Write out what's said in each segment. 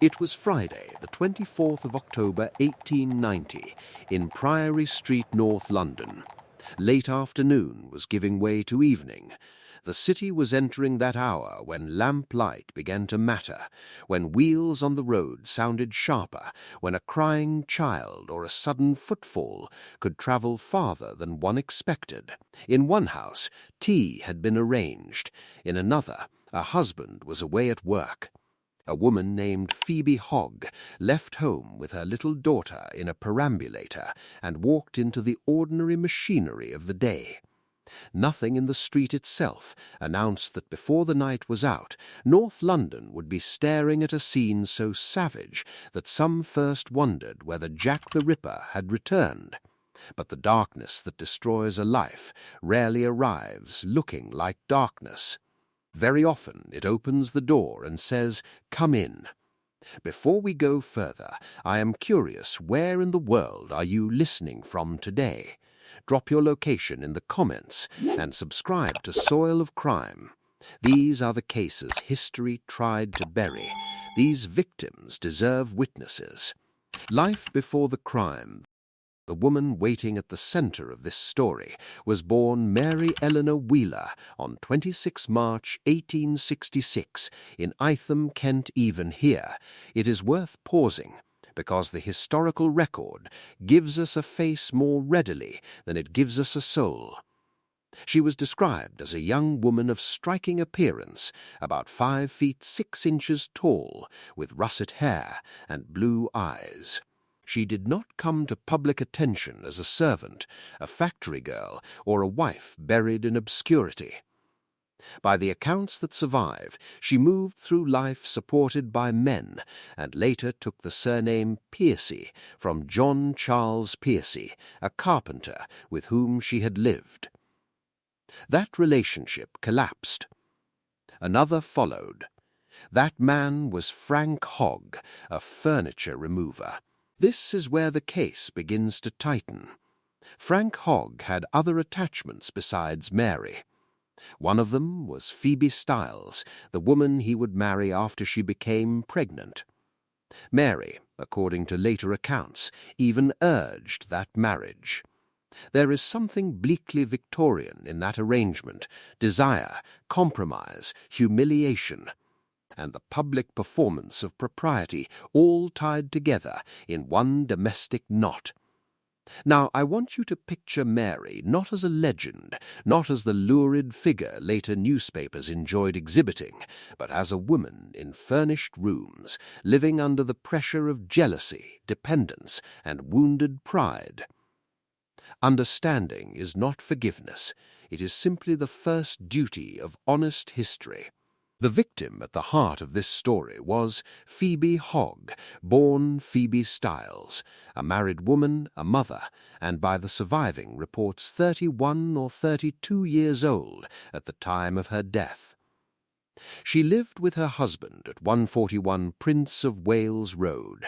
It was Friday, the 24th of October, 1890, in Priory Street, North London. Late afternoon was giving way to evening. The city was entering that hour when lamplight began to matter, when wheels on the road sounded sharper, when a crying child or a sudden footfall could travel farther than one expected. In one house, tea had been arranged. In another, a husband was away at work. A woman named Phoebe Hogg left home with her little daughter in a perambulator and walked into the ordinary machinery of the day. Nothing in the street itself announced that before the night was out, North London would be staring at a scene so savage that some first wondered whether Jack the Ripper had returned. But the darkness that destroys a life rarely arrives looking like darkness. Very often it opens the door and says, "Come in." Before we go further, I am curious, where in the world are you listening from today? Drop your location in the comments and subscribe to Soil of Crime. These are the cases history tried to bury. These victims deserve witnesses. Life before the crime. The woman waiting at the center of this story was born Mary Eleanor Wheeler on 26 March 1866 in Itham, Kent. Even here, it is worth pausing, because the historical record gives us a face more readily than it gives us a soul. She was described as a young woman of striking appearance, about 5 feet 6 inches tall, with russet hair and blue eyes. She did not come to public attention as a servant, a factory girl, or a wife buried in obscurity. By the accounts that survive, she moved through life supported by men, and later took the surname Pearcey from John Charles Pearcey, a carpenter with whom she had lived. That relationship collapsed. Another followed. That man was Frank Hogg, a furniture remover. This is where the case begins to tighten. Frank Hogg had other attachments besides Mary. One of them was Phoebe Styles, the woman he would marry after she became pregnant. Mary, according to later accounts, even urged that marriage. There is something bleakly Victorian in that arrangement: desire, compromise, humiliation, and the public performance of propriety, all tied together in one domestic knot. Now, I want you to picture Mary not as a legend, not as the lurid figure later newspapers enjoyed exhibiting, but as a woman in furnished rooms, living under the pressure of jealousy, dependence, and wounded pride. Understanding is not forgiveness. It is simply the first duty of honest history. The victim at the heart of this story was Phoebe Hogg, born Phoebe Styles, a married woman, a mother, and by the surviving reports 31 or 32 years old at the time of her death. She lived with her husband at 141 Prince of Wales Road.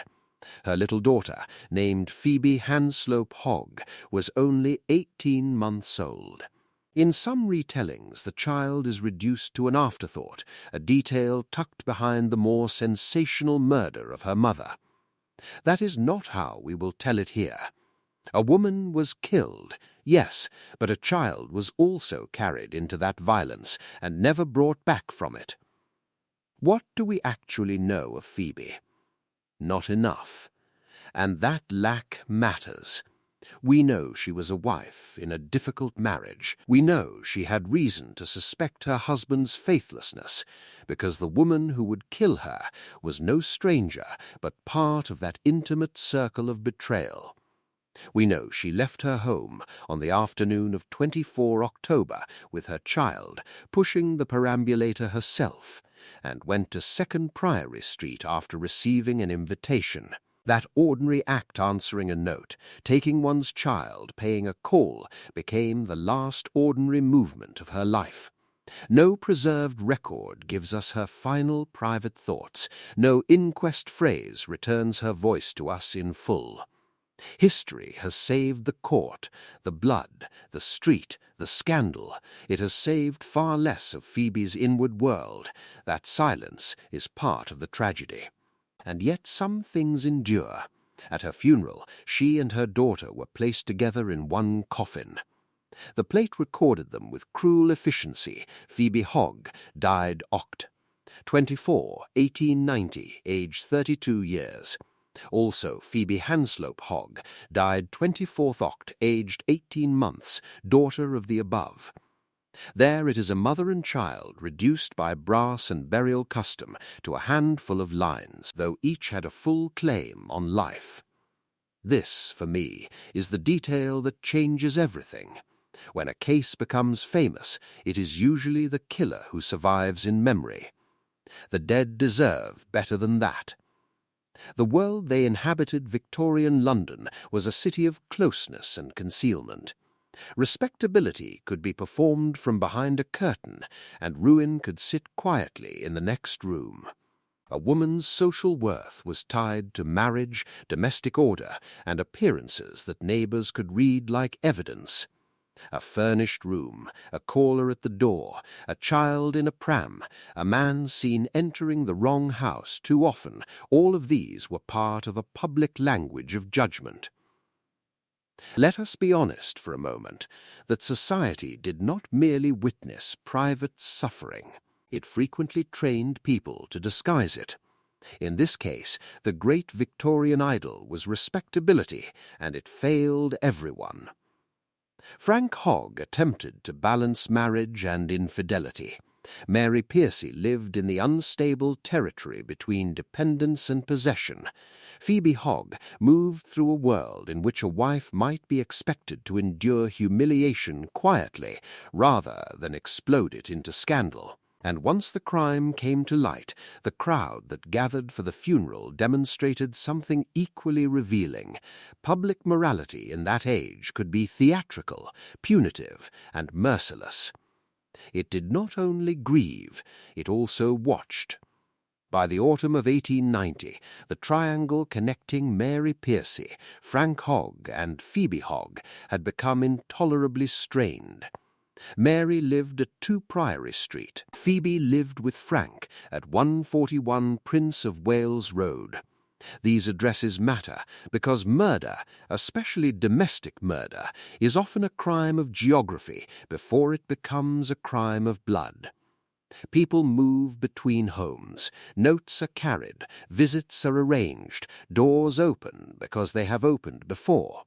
Her little daughter, named Phoebe Hanslope Hogg, was only 18 months old. In some retellings, the child is reduced to an afterthought, a detail tucked behind the more sensational murder of her mother. That is not how we will tell it here. A woman was killed, yes, but a child was also carried into that violence and never brought back from it. What do we actually know of Phoebe? Not enough. And that lack matters. We know she was a wife in a difficult marriage. We know she had reason to suspect her husband's faithlessness, because the woman who would kill her was no stranger but part of that intimate circle of betrayal. We know she left her home on the afternoon of 24 October with her child, pushing the perambulator herself, and went to 2nd Priory Street after receiving an invitation. That ordinary act, answering a note, taking one's child, paying a call, became the last ordinary movement of her life. No preserved record gives us her final private thoughts. No inquest phrase returns her voice to us in full. History has saved the court, the blood, the street, the scandal. It has saved far less of Phoebe's inward world. That silence is part of the tragedy. And yet some things endure. At her funeral, she and her daughter were placed together in one coffin. The plate recorded them with cruel efficiency. Phoebe Hogg died Oct. 24, 1890, aged 32 years. Also Phoebe Hanslope Hogg died 24th Oct, aged 18 months, daughter of the above. There it is a mother and child reduced by brass and burial custom to a handful of lines, though each had a full claim on life. This, for me, is the detail that changes everything. When a case becomes famous, it is usually the killer who survives in memory. The dead deserve better than that. The world they inhabited, Victorian London, was a city of closeness and concealment. Respectability could be performed from behind a curtain, and ruin could sit quietly in the next room. A woman's social worth was tied to marriage, domestic order, and appearances that neighbours could read like evidence. A furnished room, a caller at the door, a child in a pram, a man seen entering the wrong house too often, all of these were part of a public language of judgment. Let us be honest for a moment that society did not merely witness private suffering. It frequently trained people to disguise it. In this case, the great Victorian idol was respectability, and it failed everyone. Frank Hogg attempted to balance marriage and infidelity. Mary Pearcey lived in the unstable territory between dependence and possession. Phoebe Hogg moved through a world in which a wife might be expected to endure humiliation quietly rather than explode it into scandal. And once the crime came to light, the crowd that gathered for the funeral demonstrated something equally revealing. Public morality in that age could be theatrical, punitive, and merciless. It did not only grieve, it also watched. By the autumn of 1890, the triangle connecting Mary Pearcey, Frank Hogg, and Phoebe Hogg had become intolerably strained. Mary lived at 2 Priory Street. Phoebe lived with Frank at 141 Prince of Wales Road. These addresses matter because murder, especially domestic murder, is often a crime of geography before it becomes a crime of blood. People move between homes, notes are carried, visits are arranged, doors open because they have opened before.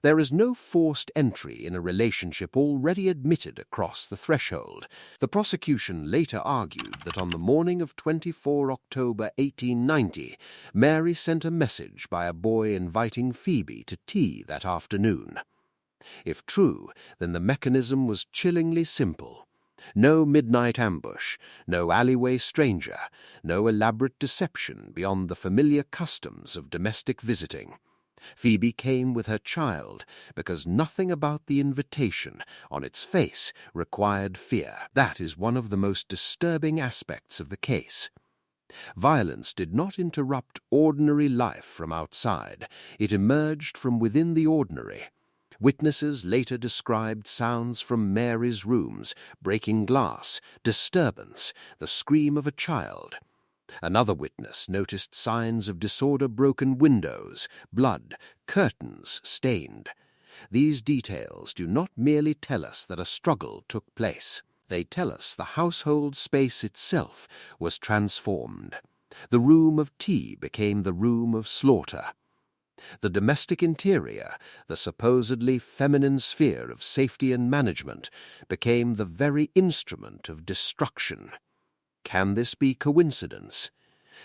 There is no forced entry in a relationship already admitted across the threshold. The prosecution later argued that on the morning of 24 October 1890, Mary sent a message by a boy inviting Phoebe to tea that afternoon. If true, then the mechanism was chillingly simple. No midnight ambush, no alleyway stranger, no elaborate deception beyond the familiar customs of domestic visiting. Phoebe came with her child because nothing about the invitation on its face required fear. That is one of the most disturbing aspects of the case. Violence did not interrupt ordinary life from outside. It emerged from within the ordinary. Witnesses later described sounds from Mary's rooms, breaking glass, disturbance, the scream of a child. Another witness noticed signs of disorder, broken windows, blood, curtains stained. These details do not merely tell us that a struggle took place. They tell us the household space itself was transformed. The room of tea became the room of slaughter. The domestic interior, the supposedly feminine sphere of safety and management, became the very instrument of destruction. Can this be coincidence?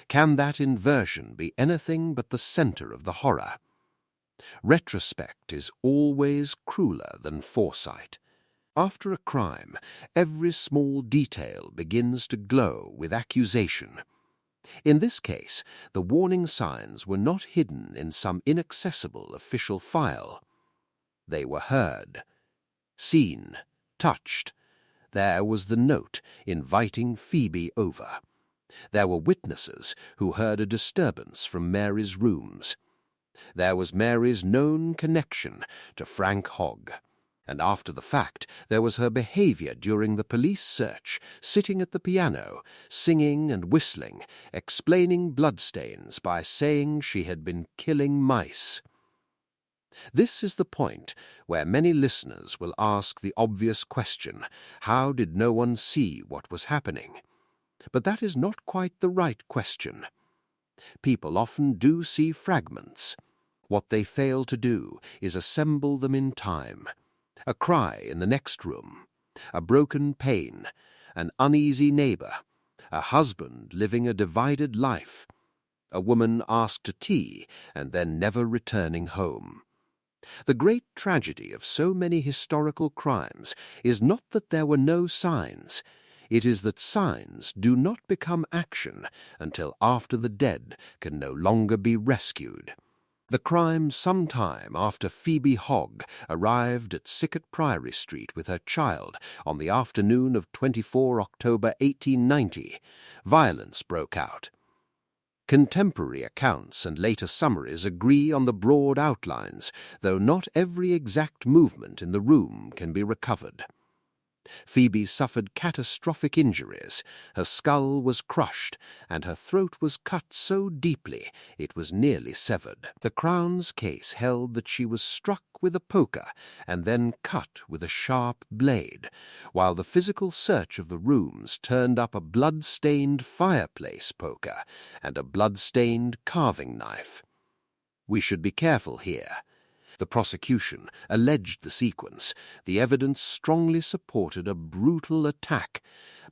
Can that inversion be anything but the center of the horror? Retrospect is always crueler than foresight. After a crime, every small detail begins to glow with accusation. In this case, the warning signs were not hidden in some inaccessible official file. They were heard, seen, touched. There was the note inviting Phoebe over. There were witnesses who heard a disturbance from Mary's rooms. There was Mary's known connection to Frank Hogg. And after the fact, there was her behavior during the police search, sitting at the piano, singing and whistling, explaining bloodstains by saying she had been killing mice. This is the point where many listeners will ask the obvious question, how did no one see what was happening? But that is not quite the right question. People often do see fragments. What they fail to do is assemble them in time. A cry in the next room, a broken pane, an uneasy neighbor, a husband living a divided life, a woman asked to tea and then never returning home. The great tragedy of so many historical crimes is not that there were no signs. It is that signs do not become action until after the dead can no longer be rescued. The crime some time after Phoebe Hogg arrived at Sicket Priory Street with her child on the afternoon of 24 October 1890, violence broke out. Contemporary accounts and later summaries agree on the broad outlines, though not every exact movement in the room can be recovered. Phoebe suffered catastrophic injuries. Her skull was crushed, and her throat was cut so deeply it was nearly severed. The Crown's case held that she was struck with a poker and then cut with a sharp blade, while the physical search of the rooms turned up a blood-stained fireplace poker and a blood-stained carving knife. We should be careful here. The prosecution alleged the sequence. The evidence strongly supported a brutal attack,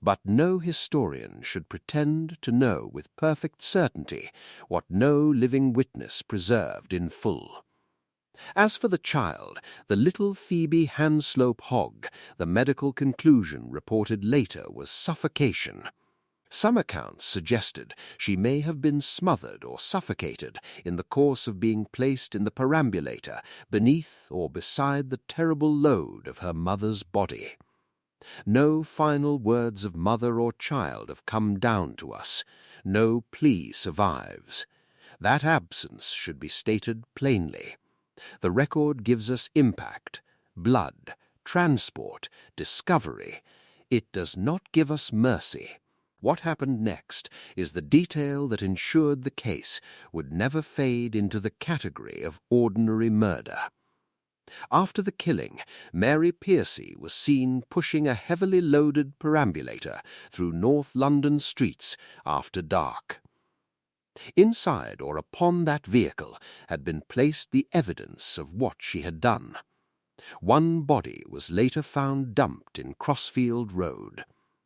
but no historian should pretend to know with perfect certainty what no living witness preserved in full. As for the child, the little Phoebe Hanslope Hogg, the medical conclusion reported later was suffocation. Some accounts suggested she may have been smothered or suffocated in the course of being placed in the perambulator beneath or beside the terrible load of her mother's body. No final words of mother or child have come down to us. No plea survives. That absence should be stated plainly. The record gives us impact, blood, transport, discovery. It does not give us mercy. What happened next is the detail that ensured the case would never fade into the category of ordinary murder. After the killing, Mary Pearcey was seen pushing a heavily loaded perambulator through North London streets after dark. Inside or upon that vehicle had been placed the evidence of what she had done. One body was later found dumped in Crossfield Road.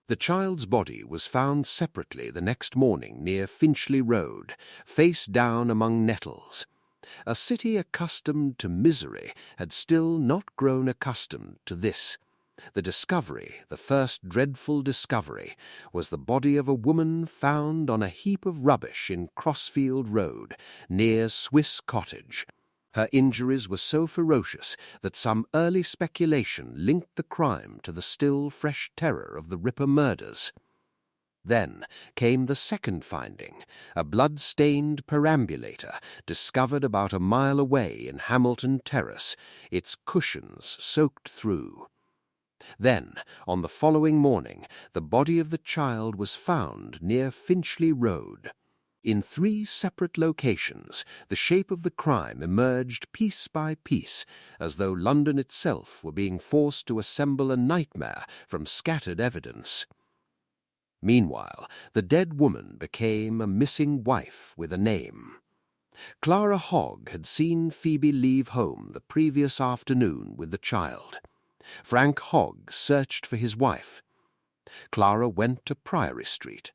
The child's body was found separately the next morning near Finchley Road, face down among nettles. A city accustomed to misery had still not grown accustomed to this. The discovery, the first dreadful discovery, was the body of a woman found on a heap of rubbish in Crossfield Road, near Swiss Cottage. Her injuries were so ferocious that some early speculation linked the crime to the still fresh terror of the Ripper murders. Then came the second finding, a blood-stained perambulator discovered about a mile away in Hamilton Terrace, its cushions soaked through. Then, on the following morning, the body of the child was found near Finchley Road. In 3 separate locations, the shape of the crime emerged piece by piece, as though London itself were being forced to assemble a nightmare from scattered evidence. Meanwhile, the dead woman became a missing wife with a name. Clara Hogg had seen Phoebe leave home the previous afternoon with the child. Frank Hogg searched for his wife. Clara went to Priory Street.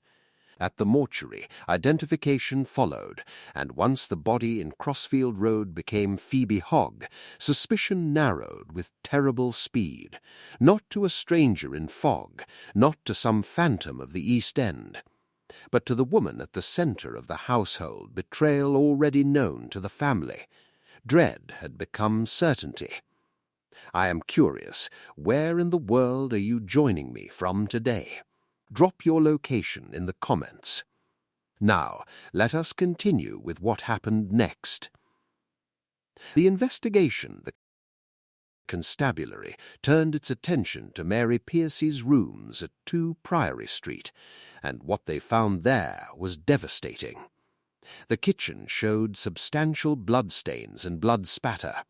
At the mortuary, identification followed, and once the body in Crossfield Road became Phoebe Hogg, suspicion narrowed with terrible speed, not to a stranger in fog, not to some phantom of the East End, but to the woman at the centre of the household, betrayal already known to the family. Dread had become certainty. I am curious, where in the world are you joining me from today? Drop your location in the comments. Now, let us continue with what happened next. The investigation, the Constabulary turned its attention to Mary Pearcey's rooms at 2 Priory Street, and what they found there was devastating. The kitchen showed substantial bloodstains and blood spatter.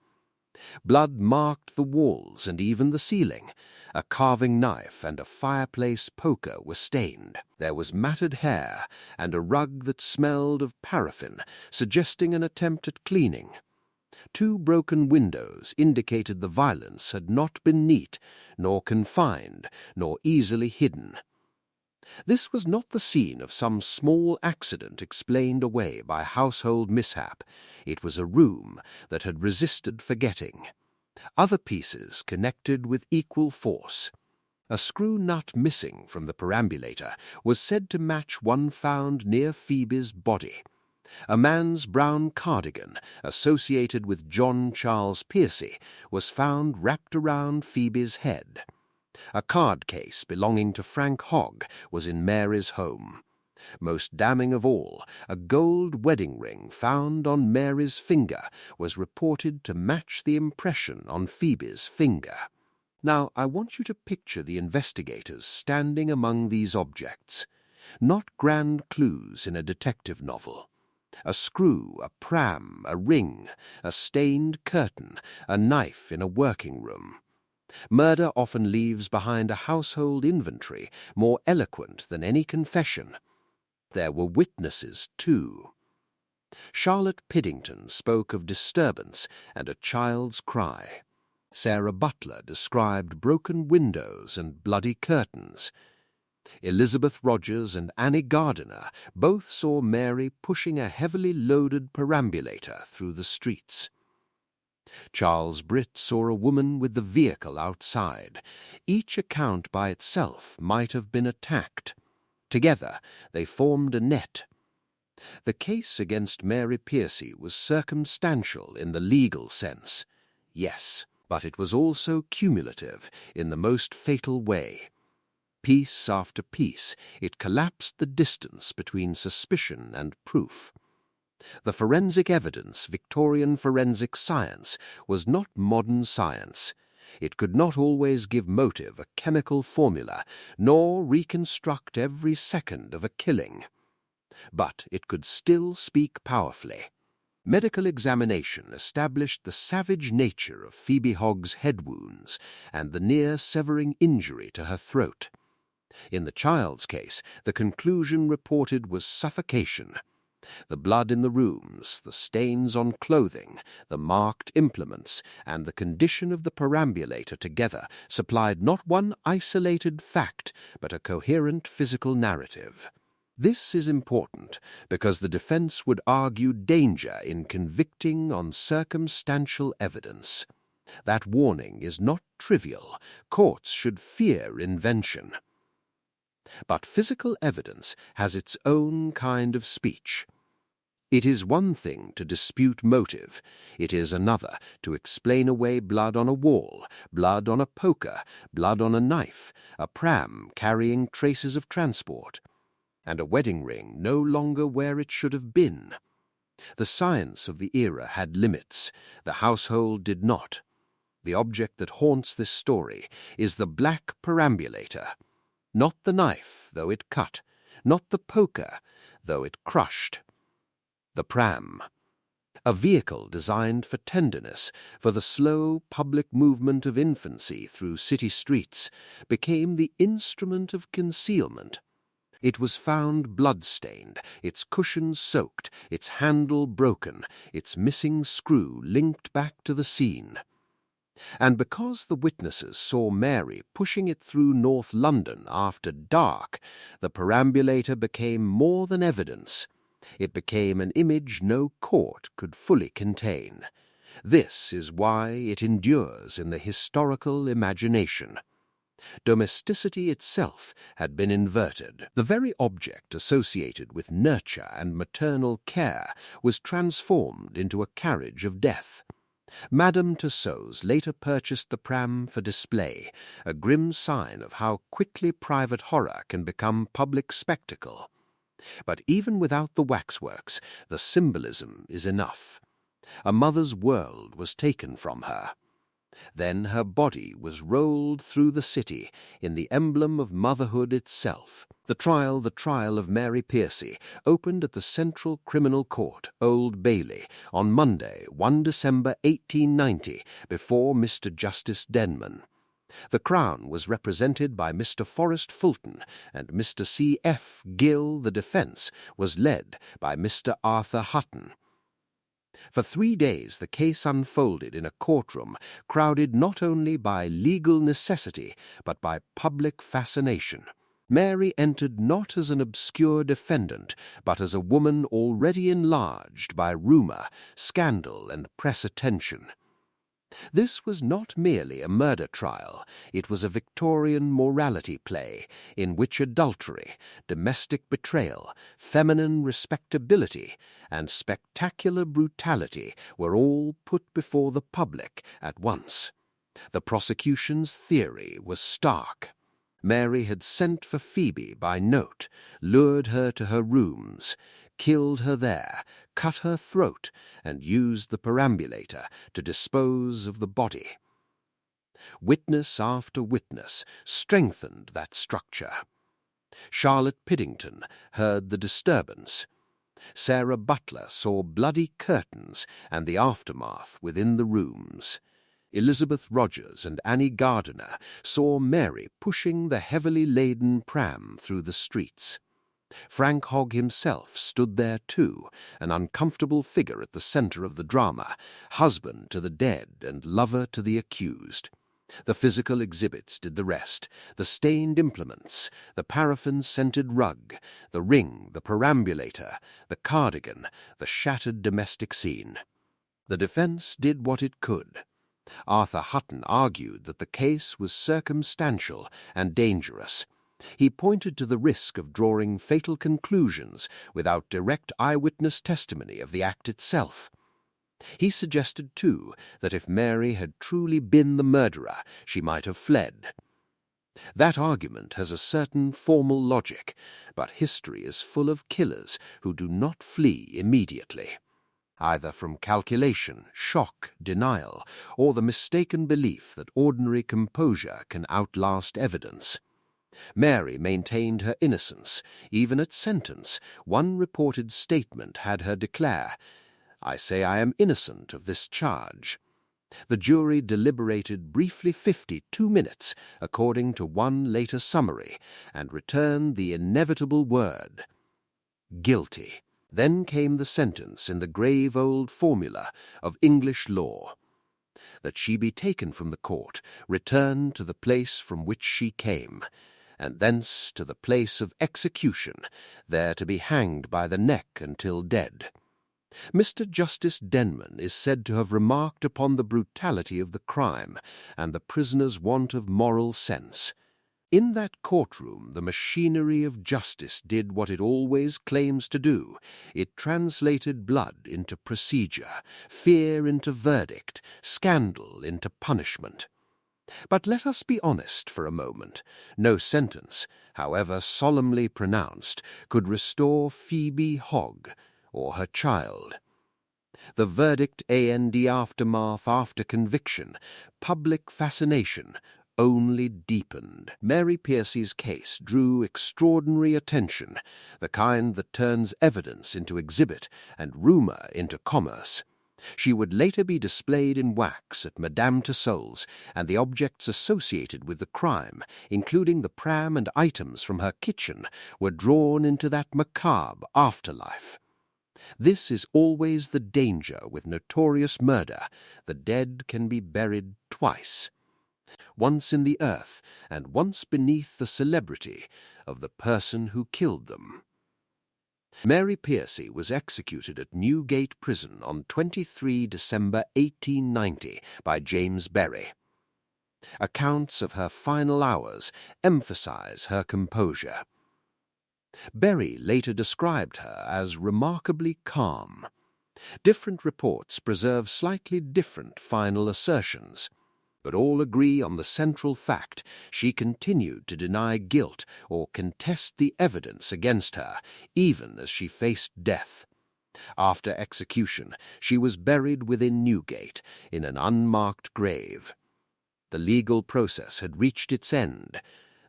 Blood marked the walls and even the ceiling. A carving knife and a fireplace poker were stained. There was matted hair and a rug that smelled of paraffin, suggesting an attempt at cleaning. 2 broken windows indicated the violence had not been neat, nor confined, nor easily hidden. This was not the scene of some small accident explained away by household mishap. It was a room that had resisted forgetting. Other pieces connected with equal force. A screw nut missing from the perambulator was said to match one found near Phoebe's body. A man's brown cardigan, associated with John Charles Pearcey, was found wrapped around Phoebe's head. A card case belonging to Frank Hogg was in Mary's home. Most damning of all, a gold wedding ring found on Mary's finger was reported to match the impression on Phoebe's finger. Now, I want you to picture the investigators standing among these objects, not grand clues in a detective novel. A screw, a pram, a ring, a stained curtain, a knife in a working room. Murder often leaves behind a household inventory more eloquent than any confession. There were witnesses, too. Charlotte Piddington spoke of disturbance and a child's cry. Sarah Butler described broken windows and bloody curtains. Elizabeth Rogers and Annie Gardiner both saw Mary pushing a heavily loaded perambulator through the streets. Charles Britt saw a woman with the vehicle outside. Each account by itself might have been attacked. Together they formed a net. The case against Mary Pearcey was circumstantial in the legal sense, yes, but it was also cumulative in the most fatal way. Piece after piece, it collapsed the distance between suspicion and proof. The forensic evidence, Victorian forensic science, was not modern science. It could not always give motive a chemical formula, nor reconstruct every second of a killing. But it could still speak powerfully. Medical examination established the savage nature of Phoebe Hogg's head wounds and the near-severing injury to her throat. In the child's case, the conclusion reported was suffocation. The blood in the rooms, the stains on clothing, the marked implements, and the condition of the perambulator together supplied not one isolated fact, but a coherent physical narrative. This is important because the defense would argue danger in convicting on circumstantial evidence. That warning is not trivial. Courts should fear invention. But physical evidence has its own kind of speech. It is one thing to dispute motive. It is another to explain away blood on a wall, blood on a poker, blood on a knife, a pram carrying traces of transport, and a wedding ring no longer where it should have been. The science of the era had limits. The household did not. The object that haunts this story is the black perambulator. Not the knife, though it cut, not the poker, though it crushed. The pram. A vehicle designed for tenderness, for the slow public movement of infancy through city streets, became the instrument of concealment. It was found blood-stained, its cushions soaked, its handle broken, its missing screw linked back to the scene. And because the witnesses saw Mary pushing it through North London after dark, the perambulator became more than evidence. It became an image no court could fully contain. This is why it endures in the historical imagination. Domesticity itself had been inverted. The very object associated with nurture and maternal care was transformed into a carriage of death. Madame Tussauds later purchased the pram for display, a grim sign of how quickly private horror can become public spectacle. But even without the waxworks, the symbolism is enough. A mother's world was taken from her. Then her body was rolled through the city in the emblem of motherhood itself. The trial of Mary Pearcey, opened at the Central Criminal Court, Old Bailey, on Monday, 1 December 1890, before Mr. Justice Denman. The Crown was represented by Mr. Forrest Fulton, and Mr. C. F. Gill. The defence was led by Mr. Arthur Hutton. For 3 days the case unfolded in a courtroom crowded not only by legal necessity but by public fascination. Mary entered not as an obscure defendant, but as a woman already enlarged by rumour, scandal, and press attention. This was not merely a murder trial, it was a Victorian morality play in which adultery, domestic betrayal, feminine respectability, and spectacular brutality were all put before the public at once. The prosecution's theory was stark. Mary had sent for Phoebe by note, lured her to her rooms, killed her there, cut her throat, and used the perambulator to dispose of the body. Witness after witness strengthened that structure. Charlotte Piddington heard the disturbance. Sarah Butler saw bloody curtains and the aftermath within the rooms. Elizabeth Rogers and Annie Gardiner saw Mary pushing the heavily laden pram through the streets. Frank Hogg himself stood there too, an uncomfortable figure at the centre of the drama, husband to the dead and lover to the accused. The physical exhibits did the rest, the stained implements, the paraffin-scented rug, the ring, the perambulator, the cardigan, the shattered domestic scene. The defence did what it could. Arthur Hutton argued that the case was circumstantial and dangerous. He pointed to the risk of drawing fatal conclusions without direct eyewitness testimony of the act itself. He suggested, too, that if Mary had truly been the murderer, she might have fled. That argument has a certain formal logic, but history is full of killers who do not flee immediately, either from calculation, shock, denial, or the mistaken belief that ordinary composure can outlast evidence. Mary maintained her innocence. Even at sentence, one reported statement had her declare, "I say I am innocent of this charge." The jury deliberated briefly 52 minutes, according to one later summary, and returned the inevitable word, "guilty." Then came the sentence in the grave old formula of English law, that she be taken from the court, returned to the place from which she came, and thence to the place of execution, there to be hanged by the neck until dead. Mr. Justice Denman is said to have remarked upon the brutality of the crime and the prisoner's want of moral sense. In that courtroom the machinery of justice did what it always claims to do. It translated blood into procedure, fear into verdict, scandal into punishment. But let us be honest for a moment. No sentence, however solemnly pronounced, could restore Phoebe Hogg or her child. The verdict and aftermath after conviction, public fascination, only deepened. Mary Pearcey's case drew extraordinary attention, the kind that turns evidence into exhibit and rumour into commerce. She would later be displayed in wax at Madame Tussauds, and the objects associated with the crime, including the pram and items from her kitchen, were drawn into that macabre afterlife. This is always the danger with notorious murder. The dead can be buried twice, once in the earth and once beneath the celebrity of the person who killed them. Mary Pearcey was executed at Newgate Prison on 23 December 1890 by James Berry. Accounts of her final hours emphasize her composure. Berry later described her as remarkably calm. Different reports preserve slightly different final assertions, but all agree on the central fact: she continued to deny guilt or contest the evidence against her, even as she faced death. After execution, she was buried within Newgate in an unmarked grave. The legal process had reached its end.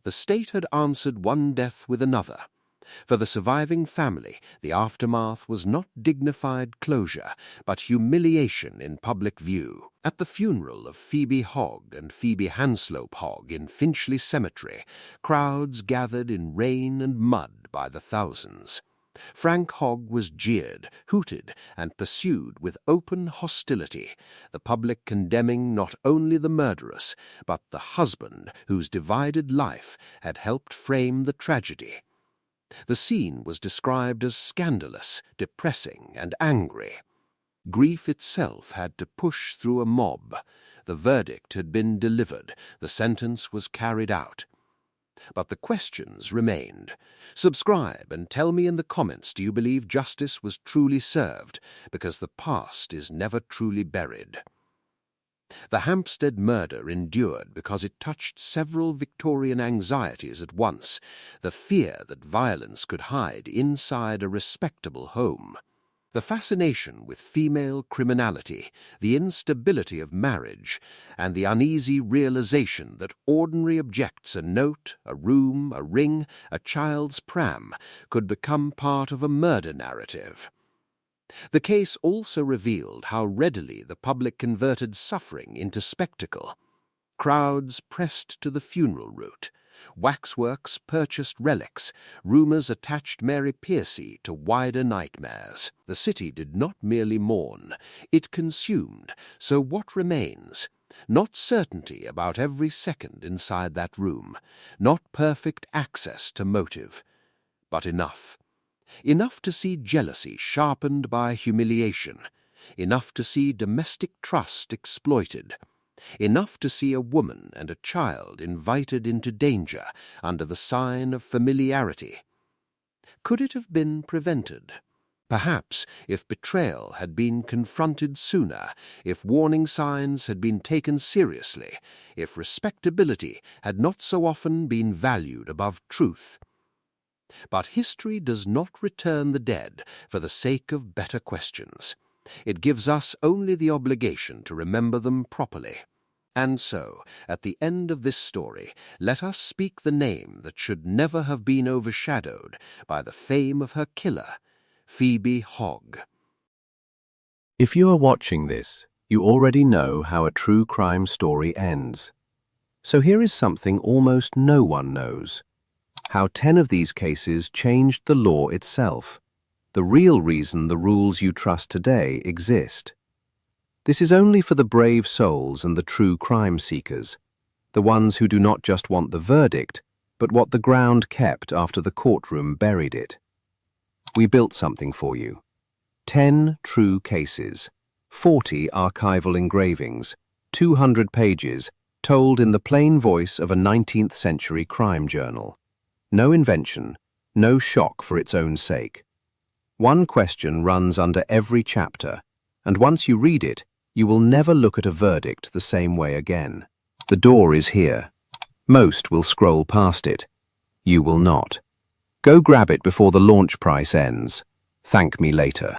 The state had answered one death with another. For the surviving family, the aftermath was not dignified closure, but humiliation in public view. At the funeral of Phoebe Hogg and Phoebe Hogg in Finchley Cemetery, crowds gathered in rain and mud by the thousands. Frank Hogg was jeered, hooted, and pursued with open hostility, the public condemning not only the murderess, but the husband whose divided life had helped frame the tragedy. The scene was described as scandalous, depressing, and angry. Grief itself had to push through a mob. The verdict had been delivered, the sentence was carried out. But the questions remained. Subscribe and tell me in the comments, do you believe justice was truly served, because the past is never truly buried. The Hampstead murder endured because it touched several Victorian anxieties at once, the fear that violence could hide inside a respectable home, the fascination with female criminality, the instability of marriage, and the uneasy realization that ordinary objects, a note, a room, a ring, a child's pram, could become part of a murder narrative. The case also revealed how readily the public converted suffering into spectacle. Crowds pressed to the funeral route. Waxworks purchased relics. Rumours attached Mary Pearcey to wider nightmares. The city did not merely mourn, it consumed. So what remains? Not certainty about every second inside that room, not perfect access to motive, but enough. Enough to see jealousy sharpened by humiliation, enough to see domestic trust exploited, enough to see a woman and a child invited into danger under the sign of familiarity. Could it have been prevented? Perhaps if betrayal had been confronted sooner, if warning signs had been taken seriously, if respectability had not so often been valued above truth. But history does not return the dead for the sake of better questions. It gives us only the obligation to remember them properly. And so, at the end of this story, let us speak the name that should never have been overshadowed by the fame of her killer, Phoebe Hogg. If you are watching this, you already know how a true crime story ends. So here is something almost no one knows. How 10 of these cases changed the law itself, the real reason the rules you trust today exist. This is only for the brave souls and the true crime seekers, the ones who do not just want the verdict, but what the ground kept after the courtroom buried it. We built something for you. 10 true cases, 40 archival engravings, 200 pages, told in the plain voice of a 19th century crime journal. No invention, no shock for its own sake. One question runs under every chapter, and once you read it, you will never look at a verdict the same way again. The door is here. Most will scroll past it. You will not. Go grab it before the launch price ends. Thank me later.